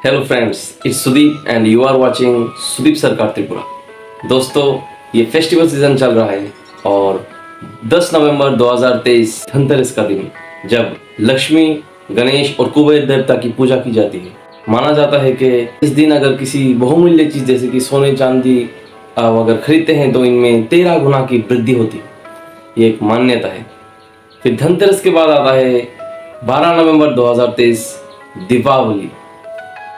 Hello friends, it's Sudeep and you are watching Sudeep Sarkar Tripura. दोस्तों, ये festival season चल रहा है और 10 नवंबर 2023 धनतेरस का दिन, जब लक्ष्मी, गणेश और कुबेर देवता की पूजा की जाती है। माना जाता है कि इस दिन अगर किसी बहुमूल्य चीज जैसे कि सोने चांदी अगर खरीदते हैं तो इनमें 13 गुना की वृद्धि होती है। ये एक मान्यता है। फिर धनतेरस के बाद आता है 12 नवंबर 2023 Deepavali,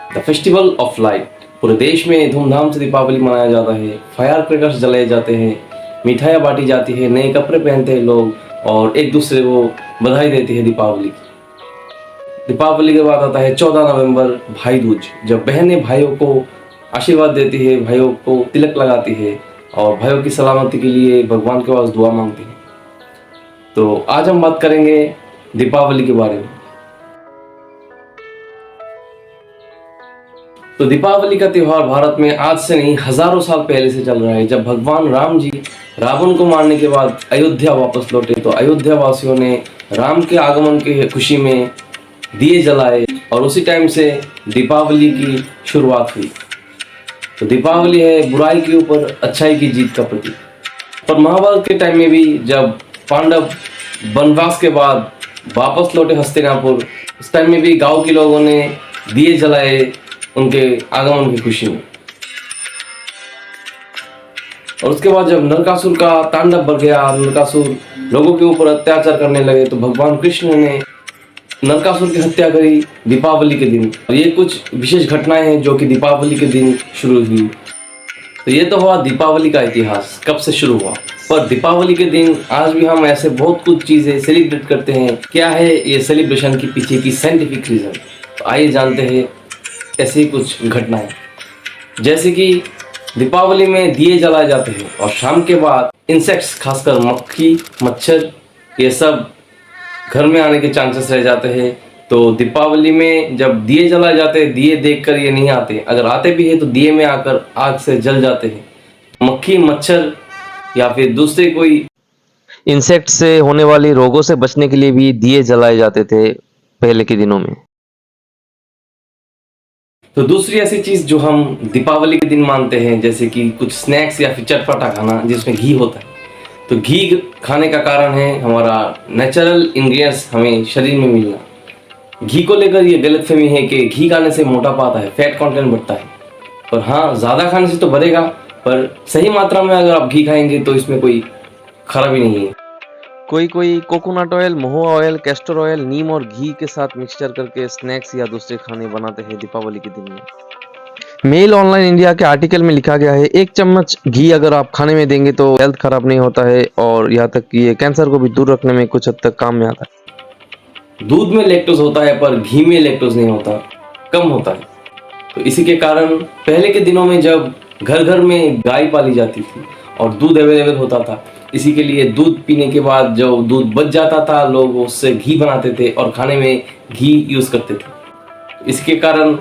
the festival of light. पूरे देश में धूमधाम से दीपावली मनाया जाता है। फायर क्रैकर्स जलाए जाते हैं, मिठाइयाँ बांटी जाती है, नए कपड़े पहनते हैं लोग और एक दूसरे को बधाई देते हैं दीपावली की। दीपावली के बाद आता है 14 नवंबर भाई दूज, जब बहनें भाइयों को आशीर्वाद देती है, भाइयों को तिलक लगाती है और भाइयों की सलामती के लिए भगवान के पास दुआ मांगती है। तो आज हम बात करेंगे दीपावली के बारे में। तो दीपावली का त्योहार भारत में आज से नहीं हजारों साल पहले से चल रहा है। जब भगवान राम जी रावण को मारने के बाद अयोध्या वापस लौटे तो अयोध्या वासियों ने राम के आगमन की खुशी में दिए जलाए और उसी टाइम से दीपावली की शुरुआत हुई। तो दीपावली है बुराई के ऊपर अच्छाई की जीत का प्रतीक। पर महाभारत के टाइम में भी जब पांडव वनवास के बाद वापस लौटे हस्तिनापुर, उस टाइम में भी गांव के लोगों ने दिए जलाए उनके आगमन की खुशी में। और उसके बाद जब नरकासुर का तांडव बढ़ गया, नरकासुर लोगों के ऊपर अत्याचार करने लगे, तो भगवान कृष्ण ने नरकासुर की हत्या करी दीपावली के दिन। और ये कुछ विशेष घटनाएं हैं जो कि दीपावली के दिन शुरू हुई। तो ये तो हुआ दीपावली का इतिहास, कब से शुरू हुआ। पर दीपावली के दिन आज भी हम ऐसे बहुत कुछ चीजें सेलिब्रेट करते हैं। क्या है ये सेलिब्रेशन के पीछे की साइंटिफिक रीजन? तो आइए जानते हैं ऐसी कुछ घटनाएं। जैसे कि दीपावली में दिए जलाए जाते हैं और शाम के बाद इंसेक्ट्स, खासकर मक्खी, मच्छर, ये सब घर में आने के चांसेस रह जाते हैं। तो दीपावली में जब दिए जलाए जाते हैं, दिए देखकर ये नहीं आते, अगर आते भी है तो दिए में आकर आग से जल जाते हैं। मक्खी, मच्छर या फिर दूसरे कोई इंसेक्ट से होने वाली रोगों से बचने के लिए भी दिए जलाए जाते थे पहले के दिनों में। तो दूसरी ऐसी चीज जो हम दीपावली के दिन मानते हैं, जैसे कि कुछ स्नैक्स या फिर चटपटा खाना जिसमें घी होता है। तो घी खाने का कारण है हमारा नेचुरल इंग्रेडिएंट्स हमें शरीर में मिलना। घी को लेकर ये गलतफहमी है कि घी खाने से मोटापा आता है, फैट कंटेंट बढ़ता है। पर हाँ, ज़्यादा खाने से तो बढ़ेगा, पर सही मात्रा में अगर आप घी खाएंगे तो इसमें कोई खराबी नहीं है। कोई कोई कोकोनट ऑयल, महुआ ऑयल, कैस्टर ऑयल, नीम और घी के साथ मिक्सचर करके स्नैक्स या दूसरे खाने बनाते हैं दीपावली के दिन में। मेल ऑनलाइन इंडिया के आर्टिकल में लिखा गया है, 1 चम्मच घी अगर आप खाने में देंगे तो हेल्थ खराब नहीं होता है और यहाँ तक कि ये कैंसर को भी दूर रखने में कुछ हद तक काम में आता है। दूध में लैक्टोज होता है पर घी में लैक्टोज नहीं होता, कम होता है। तो इसी के कारण पहले के दिनों में जब घर घर में गाय पाली जाती थी और दूध अवेलेबल होता था, इसी के लिए दूध पीने के बाद जो दूध बच जाता था, लोग उससे घी बनाते थे और खाने में घी यूज़ करते थे। इसके कारण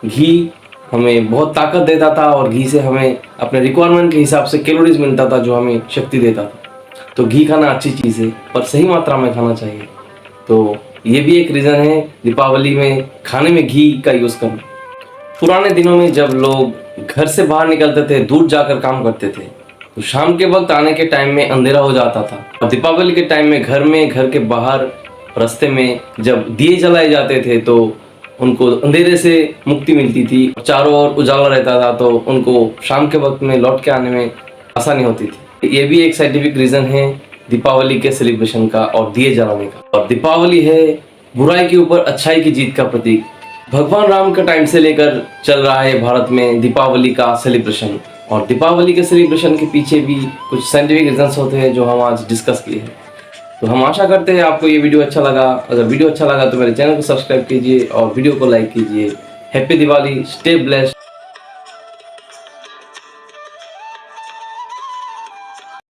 घी हमें बहुत ताकत देता था और घी से हमें अपने रिक्वायरमेंट के हिसाब से कैलोरीज मिलता था जो हमें शक्ति देता था। तो घी खाना अच्छी चीज़ है पर सही मात्रा में खाना चाहिए। तो ये भी एक रीज़न है दीपावली में खाने में घी का यूज़ करना। पुराने दिनों में जब लोग घर से बाहर निकलते थे, दूर जाकर काम करते थे, तो शाम के वक्त आने के टाइम में अंधेरा हो जाता था। और दीपावली के टाइम में घर के बाहर रास्ते में जब दिए जलाए जाते थे तो उनको अंधेरे से मुक्ति मिलती थी, चारों ओर उजाला रहता था, तो उनको शाम के वक्त में लौट के आने में आसानी होती थी। ये भी एक साइंटिफिक रीज़न है दीपावली के सेलिब्रेशन का और दिए जलाने का। और दीपावली है बुराई के ऊपर अच्छाई की जीत का प्रतीक। भगवान राम का टाइम से लेकर चल रहा है भारत में दीपावली का सेलिब्रेशन। और दीपावली के सेलिब्रेशन के पीछे भी कुछ साइंटिफिक रीजंस होते हैं जो हम आज डिस्कस किए हैं। तो हम आशा करते हैं आपको ये वीडियो अच्छा लगा। अगर वीडियो अच्छा लगा तो मेरे चैनल को सब्सक्राइब कीजिए और वीडियो को लाइक कीजिए। Happy Diwali, stay blessed.